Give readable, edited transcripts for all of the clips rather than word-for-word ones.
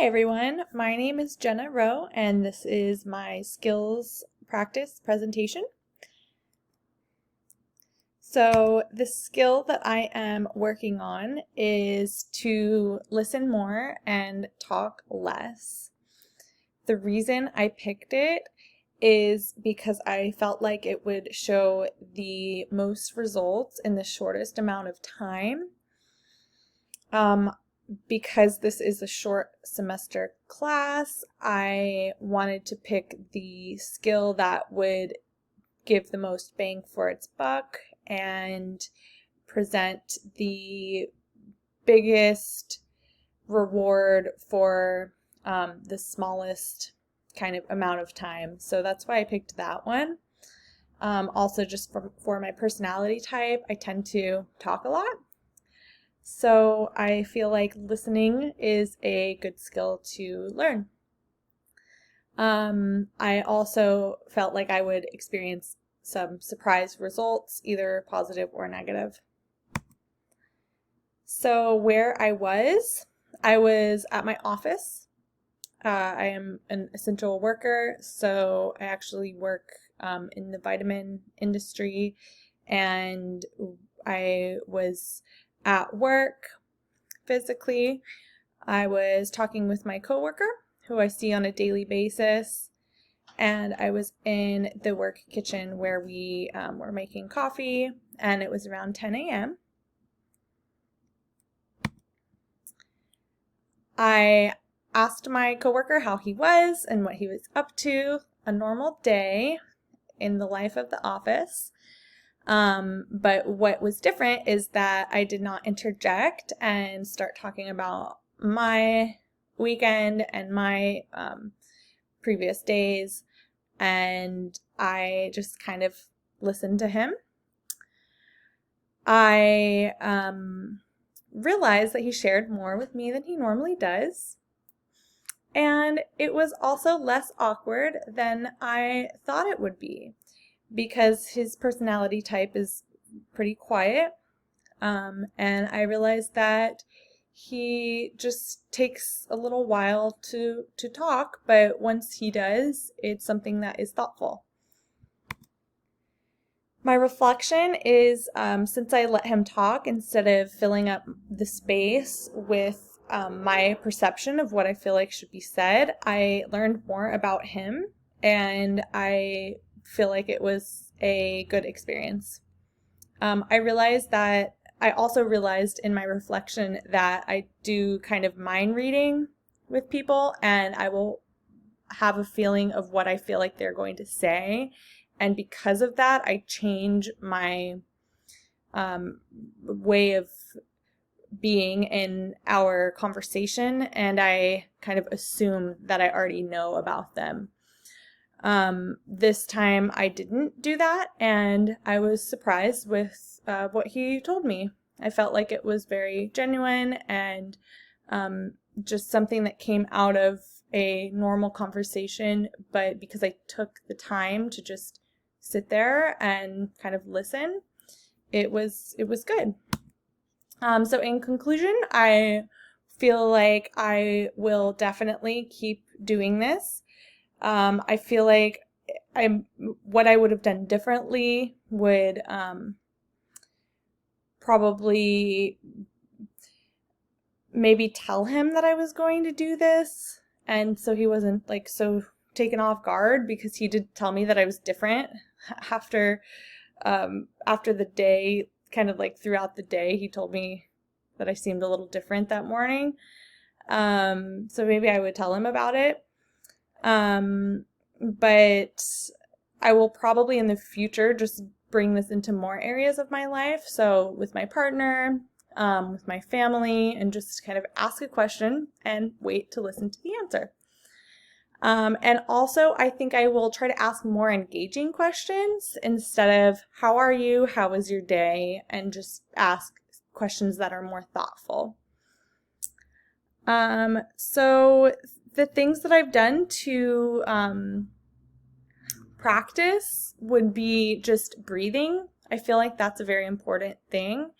Hi everyone, my name is Jenna Rowe and this is my skills practice presentation. So the skill that I am working on is to listen more and talk less. The reason I picked it is because I felt like it would show the most results in the shortest amount of time. Because this is a short semester class, I wanted to pick the skill that would give the most bang for its buck and present the biggest reward for the smallest kind of amount of time. So that's why I picked that one. Also, just for my personality type, I tend to talk a lot. So I feel like listening is a good skill to learn. I also felt like I would experience some surprise results, either positive or negative. So where I was at my office. I am an essential worker, so I actually work in the vitamin industry, and I was at work physically. I was talking with my coworker, who I see on a daily basis, and I was in the work kitchen where we were making coffee, and it was around 10 a.m. I asked my coworker how he was and what he was up to, a normal day in the life of the office. But what was different is that I did not interject and start talking about my weekend and my previous days, and I just kind of listened to him. I realized that he shared more with me than he normally does, and it was also less awkward than I thought it would be, because his personality type is pretty quiet, and I realized that he just takes a little while to talk, but once he does, it's something that is thoughtful. My reflection is, since I let him talk instead of filling up the space with my perception of what I feel like should be said, I learned more about him, and I feel like it was a good experience. I also realized in my reflection that I do kind of mind reading with people, and I will have a feeling of what I feel like they're going to say. And because of that, I change my way of being in our conversation, and I kind of assume that I already know about them. This time I didn't do that, and I was surprised with what he told me. I felt like it was very genuine and just something that came out of a normal conversation, but because I took the time to just sit there and kind of listen, it was good. So in conclusion, I feel like I will definitely keep doing this. I feel like what I would have done differently would probably maybe tell him that I was going to do this, and so he wasn't like so taken off guard, because he did tell me that I was different after the day, kind of like throughout the day, he told me that I seemed a little different that morning. So maybe I would tell him about it. But I will probably in the future just bring this into more areas of my life. So with my partner, with my family, and just kind of ask a question and wait to listen to the answer. And also, I think I will try to ask more engaging questions instead of how are you, how was your day, and just ask questions that are more thoughtful. So the things that I've done to practice would be just breathing. I feel like that's a very important thing,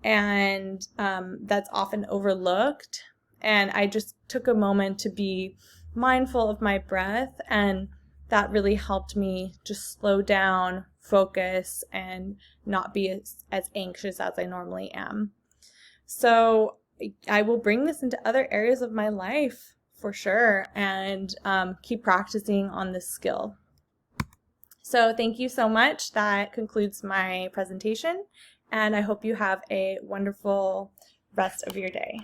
and that's often overlooked. And I just took a moment to be mindful of my breath, and that really helped me just slow down, focus, and not be as anxious as I normally am. So I will bring this into other areas of my life for sure, and keep practicing on this skill. So thank you so much. That concludes my presentation, and I hope you have a wonderful rest of your day.